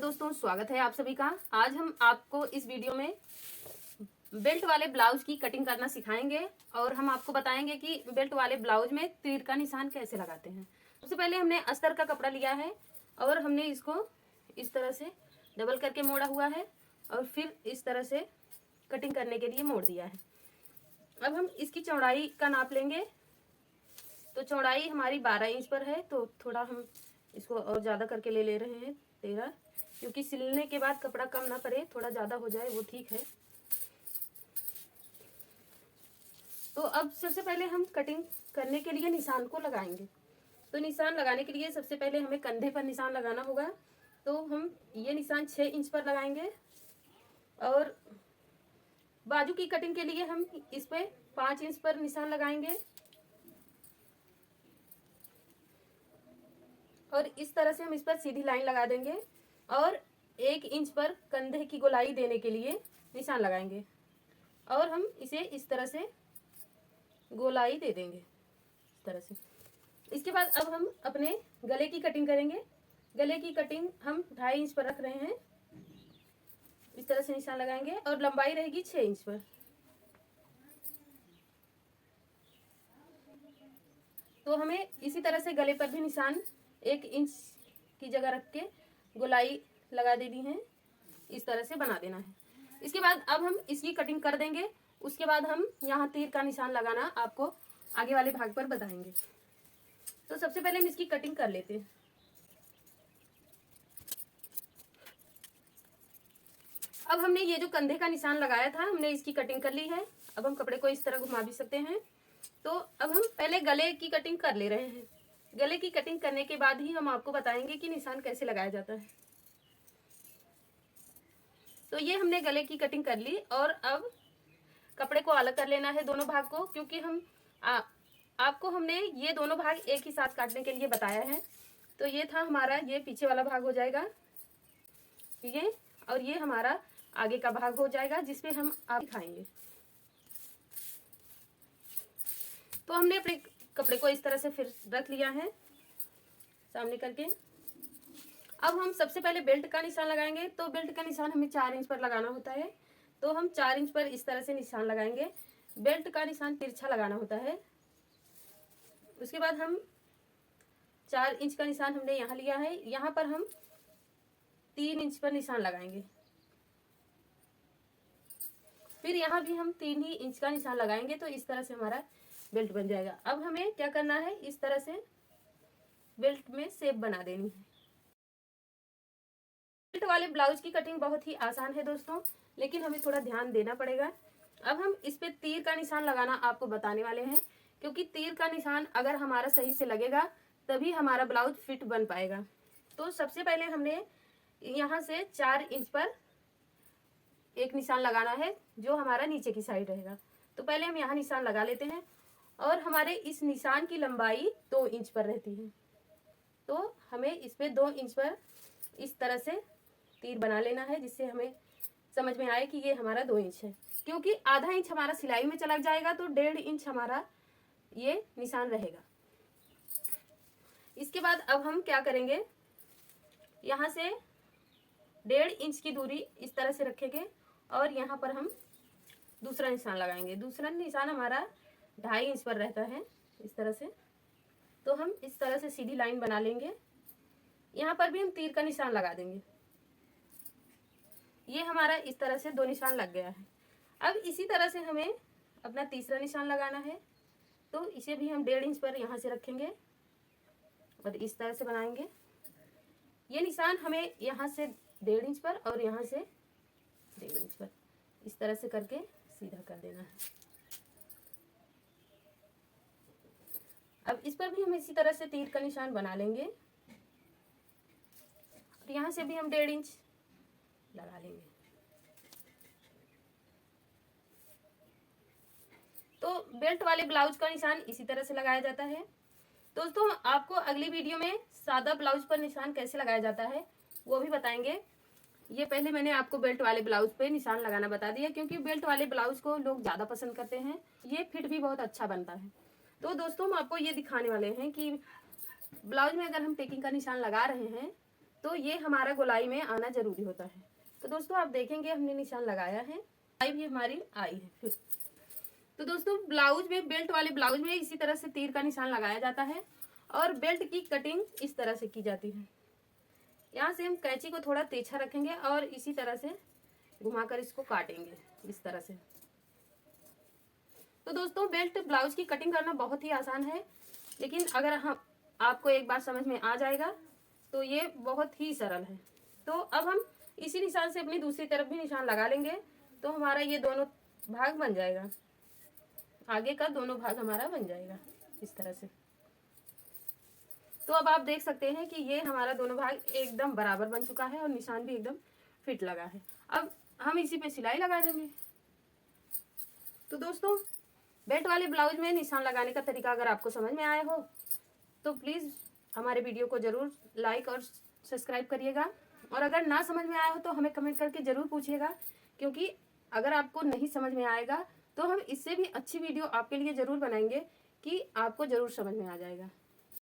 Hello दोस्तों, स्वागत है आप सभी का। आज हम आपको इस वीडियो में बेल्ट वाले ब्लाउज की कटिंग करना सिखाएंगे और हम आपको बताएंगे कि बेल्ट वाले ब्लाउज में तीर का निशान कैसे लगाते हैं। सबसे पहले हमने अस्तर का कपड़ा लिया है और हमने इसको इस तरह से डबल करके मोड़ा हुआ है और फिर इस तरह से कटिंग करने के लिए मोड़ दिया है। अब हम इसकी चौड़ाई का नाप लेंगे। तो चौड़ाई हमारी 12 इंच पर है, तो थोड़ा हम इसको और ज़्यादा करके ले रहे हैं 13, क्योंकि सिलने के बाद कपड़ा कम ना पड़े, थोड़ा ज़्यादा हो जाए वो ठीक है। तो अब सबसे पहले हम कटिंग करने के लिए निशान को लगाएंगे। तो निशान लगाने के लिए सबसे पहले हमें कंधे पर निशान लगाना होगा। तो हम ये निशान 6 इंच पर लगाएंगे और बाजू की कटिंग के लिए हम इस पे 5 इंच पर निशान लगाएंगे और इस तरह से हम इस पर सीधी लाइन लगा देंगे और 1 इंच पर कंधे की गोलाई देने के लिए निशान लगाएंगे और हम इसे इस तरह से गोलाई दे देंगे इस तरह से। इसके बाद अब हम अपने गले की कटिंग करेंगे। गले की कटिंग हम 2.5 इंच पर रख रहे हैं। इस तरह से निशान लगाएंगे और लंबाई रहेगी 6 इंच पर। तो हमें इसी तरह से गले पर भी निशान 1 इंच की जगह रख के गोलाई लगा देनी है, इस तरह से बना देना है। इसके बाद अब हम इसकी कटिंग कर देंगे। उसके बाद हम यहाँ तीर का निशान लगाना आपको आगे वाले भाग पर बताएंगे। तो सबसे पहले हम इसकी कटिंग कर लेते हैं। अब हमने ये जो कंधे का निशान लगाया था, हमने इसकी कटिंग कर ली है। अब हम कपड़े को इस तरह घुमा भी सकते हैं। तो अब हम पहले गले की कटिंग कर ले रहे हैं। गले की कटिंग करने के बाद ही हम आपको बताएंगे कि निशान कैसे लगाया जाता है। तो ये हमने गले की कटिंग कर ली और अब कपड़े को अलग कर लेना है दोनों भाग को, क्योंकि हम आपको हमने ये दोनों भाग एक ही साथ काटने के लिए बताया है। तो ये था हमारा, ये पीछे वाला भाग हो जाएगा ये, और ये हमारा आगे का भाग हो जाएगा जिसपे हम आप दिखाएंगे। तो हमने अपने कपड़े को इस तरह से फिर रख लिया है सामने करके। अब हम सबसे पहले बेल्ट का निशान लगाएंगे। तो बेल्ट का निशान हमें 4 इंच पर लगाना होता है। तो हम 4 इंच पर इस तरह से निशान लगाएंगे। बेल्ट का निशान तिरछा लगाना होता है। उसके बाद हम 4 इंच का निशान हमने यहाँ लिया है, यहाँ पर हम 3 इंच पर निशान लगाएंगे। फिर यहाँ भी हम 3 ही इंच का निशान लगाएंगे। तो इस तरह से हमारा बेल्ट बन जाएगा। अब हमें क्या करना है, इस तरह से बेल्ट में शेप बना देनी है। बेल्ट वाले ब्लाउज की कटिंग बहुत ही आसान है दोस्तों, लेकिन हमें थोड़ा ध्यान देना पड़ेगा। अब हम इस पे तीर का निशान लगाना आपको बताने वाले हैं, क्योंकि तीर का निशान अगर हमारा सही से लगेगा तभी हमारा ब्लाउज फिट बन पाएगा। तो सबसे पहले हमने यहाँ से 4 इंच पर एक निशान लगाना है जो हमारा नीचे की साइड रहेगा। तो पहले हम यहाँ निशान लगा लेते हैं और हमारे इस निशान की लंबाई 2 इंच पर रहती है। तो हमें इस पे 2 इंच पर इस तरह से तीर बना लेना है, जिससे हमें समझ में आए कि ये हमारा 2 इंच है। क्योंकि आधा इंच हमारा सिलाई में चला जाएगा तो 1.5 इंच हमारा ये निशान रहेगा। इसके बाद अब हम क्या करेंगे, यहाँ से 1.5 इंच की दूरी इस तरह से रखेंगे और यहाँ पर हम दूसरा निशान लगाएंगे। दूसरा निशान हमारा 2.5 इंच पर रहता है इस तरह से। तो हम इस तरह से सीधी लाइन बना लेंगे। यहाँ पर भी हम तीर का निशान लगा देंगे। ये हमारा इस तरह से 2 निशान लग गया है। अब इसी तरह से हमें अपना तीसरा निशान लगाना है। तो इसे भी हम 1.5 इंच पर यहाँ से रखेंगे और इस तरह से बनाएंगे। ये निशान हमें यहाँ से 1.5 इंच पर और यहाँ से 1.5 इंच पर इस तरह से करके सीधा कर देना है। अब इस पर भी हम इसी तरह से तीर का निशान बना लेंगे और यहाँ से भी हम 1.5 इंच लगा लेंगे। तो बेल्ट वाले ब्लाउज का निशान इसी तरह से लगाया जाता है। दोस्तों, आपको अगली वीडियो में सादा ब्लाउज पर निशान कैसे लगाया जाता है वो भी बताएंगे। ये पहले मैंने आपको बेल्ट वाले ब्लाउज पे निशान लगाना बता दिया, क्योंकि बेल्ट वाले ब्लाउज को लोग ज़्यादा पसंद करते हैं। ये फिट भी बहुत अच्छा बनता है। तो दोस्तों, हम आपको ये दिखाने वाले हैं कि ब्लाउज में अगर हम टेकिंग का निशान लगा रहे हैं तो ये हमारा गोलाई में आना जरूरी होता है। तो दोस्तों आप देखेंगे हमने निशान लगाया है, गोलाई भी हमारी आई है। फिर तो दोस्तों ब्लाउज में, बेल्ट वाले ब्लाउज में इसी तरह से तीर का निशान लगाया जाता है और बेल्ट की कटिंग इस तरह से की जाती है। यहाँ से हम कैंची को थोड़ा तिरछा रखेंगे और इसी तरह से घुमाकर इसको काटेंगे इस तरह से। तो दोस्तों बेल्ट ब्लाउज की कटिंग करना बहुत ही आसान है, लेकिन अगर हम आपको एक बार समझ में आ जाएगा तो ये बहुत ही सरल है। तो अब हम इसी निशान से अपनी दूसरी तरफ भी निशान लगा लेंगे, तो हमारा ये दोनों भाग बन जाएगा, आगे का दोनों भाग हमारा बन जाएगा इस तरह से। तो अब आप देख सकते हैं कि ये हमारा दोनों भाग एकदम बराबर बन चुका है और निशान भी एकदम फिट लगा है। अब हम इसी पे सिलाई लगा देंगे। तो दोस्तों बेल्ट वाले ब्लाउज में निशान लगाने का तरीका अगर आपको समझ में आया हो तो प्लीज़ हमारे वीडियो को ज़रूर लाइक और सब्सक्राइब करिएगा, और अगर ना समझ में आया हो तो हमें कमेंट करके ज़रूर पूछिएगा, क्योंकि अगर आपको नहीं समझ में आएगा तो हम इससे भी अच्छी वीडियो आपके लिए ज़रूर बनाएंगे कि आपको ज़रूर समझ में आ जाएगा।